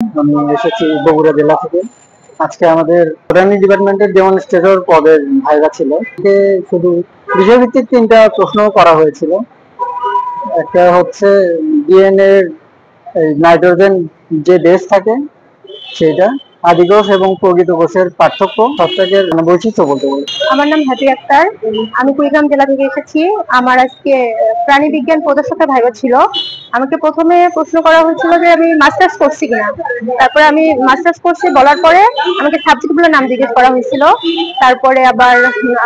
আমি এসেছি বগুড়া জেলা থেকে। আজকে আমাদের বোটানি ডিপার্টমেন্টের ডেমনস্ট্রেটর পদের ভাইভা ছিল। এতে শুধু বিষয়ভিত্তিক 3টা প্রশ্ন করা হয়েছিল। একটা হচ্ছে ডিএনএ নাইট্রোজেন যে বেস থাকে সেটা, আদিকোষ এবং প্রকৃত কোষের পার্থক্য, ছত্রাকের বৈশিষ্ট্য বলতে বলে। আমার নাম হ্যাপি আক্তার, আমি কুড়িগ্রাম জেলা থেকে এসেছি। আমার আজকে প্রাণী বিজ্ঞান প্রদর্শতা ভাইভা ছিল। আমাকে প্রথমে প্রশ্ন করা হয়েছিল যে আমি মাস্টার্স করছি কিনা। তারপরে আমি মাস্টার্স করছি বলার পরে আমাকে সাবজেক্টগুলোর নাম জিজ্ঞেস করা হয়েছিল। তারপরে আবার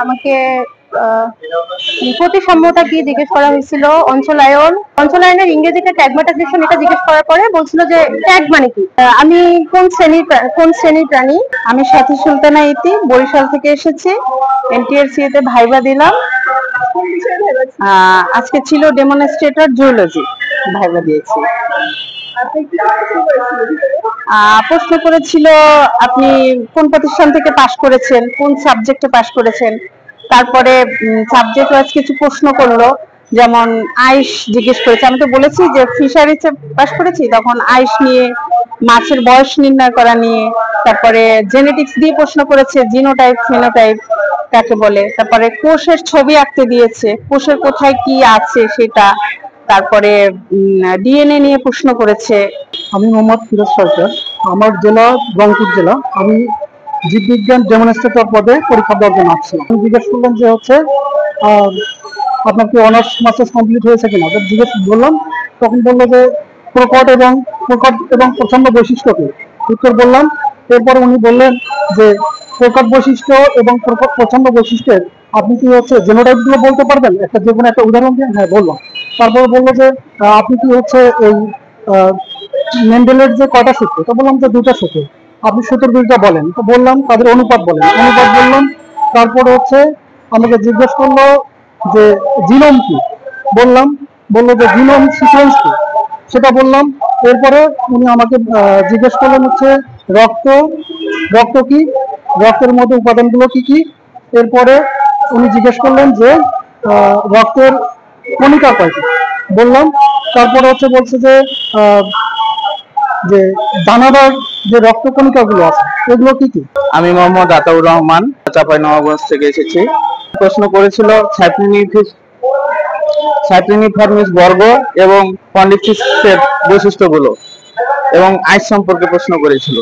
আমাকে প্রতিসাম্যতা কি জিজ্ঞেস করা হয়েছিল, অঞ্চলায়নের ইংরেজিতে ট্যাগমেটাইজেশন এটা জিজ্ঞেস করার পরে বলছিল যে ট্যাগ মানে কি, আমি কোন শ্রেণীর প্রাণী। আমি সাথী সুলতানা ইতি, বরিশাল থেকে এসেছি। এনটিআরসি তে ভাইভা দিলাম। আজকে ছিল ডেমনস্ট্রেটর জুলজি ভাইভা দিয়েছি। প্রশ্ন করেছিল আপনি কোন প্রতিষ্ঠান থেকে পাশ করেছেন, কোন সাবজেক্টে পাশ করেছেন। তারপরে সাবজেক্ট ওয়াইজ কিছু প্রশ্ন করলো, যেমন আইস জিজ্ঞেস করেছে। আমি তো বলেছি যে ফিশারিতে পাশ করেছি, তখন আইস নিয়ে, মাছের বয়স নির্ণয় করা নিয়ে, তারপরে জেনেটিক্স দিয়ে প্রশ্ন করেছে, জিনোটাইপ ফিনোটাইপ কাকে বলে। তারপরে কোষের ছবি আঁকতে দিয়েছে, কোষের কোথায় কি আছে সেটা। তারপরে ডিএনএ নিয়ে প্রশ্ন করেছে। আমি মোহাম্মদ ফিরোজ সরকার, আমার জেলা রংপুর জেলা। আমি জীববিজ্ঞান ডেমনস্ট্রেটর পদে পরীক্ষা দেওয়ার জন্য আসছিলাম। আমি জিজ্ঞেস করলাম যে হচ্ছে আপনার কি অনার্স মাস্টার্স কমপ্লিট হয়েছে কিনা, জিজ্ঞেস বললাম। তখন বললো যে প্রকট এবং প্রচন্ড বৈশিষ্ট্য কি, উত্তর বললাম। এরপর উনি বললেন যে প্রকট বৈশিষ্ট্য এবং প্রচন্ড বৈশিষ্ট্যের আপনি কি হচ্ছে জেনোটাইপ গুলো বলতে পারবেন, একটা যে কোনো একটা উদাহরণ দিয়ে। হ্যাঁ, বললাম। তারপরে বললো যে আপনি কি হচ্ছে এই মেন্ডেলের যে কয়টা সূত্র, তো বললাম যে 2টা সূত্র, আপনি সূত্র 2টা বলেন। তো বললাম তাদের অনুপাত বললাম। তারপরে হচ্ছে আমাকে জিজ্ঞেস করলো যে জিনোম কি, বললো যে জিনোম সিকোয়েন্স কি, সেটা বললাম। এরপরে উনি আমাকে জিজ্ঞেস করলেন হচ্ছে রক্ত কি, রক্তের মধ্যে উপাদানগুলো কি কি। এরপরে উনি জিজ্ঞেস করলেন যে রক্তের কণিকা কয়টি, বললাম। তারপরে বলছে যে দানাদার যে রক্তকণিকা গুলো আছে এগুলো কি কি। আমি মোহাম্মদ আতাউর রহমান, চাঁপাইনবাবগঞ্জ থেকে এসেছি। প্রশ্ন করেছিল সাইপ্রিনিফর্মিস বর্গ এবং পন্ডিফিসের বৈশিষ্ট্যগুলো এবং আইস সম্পর্কে প্রশ্ন করেছিল।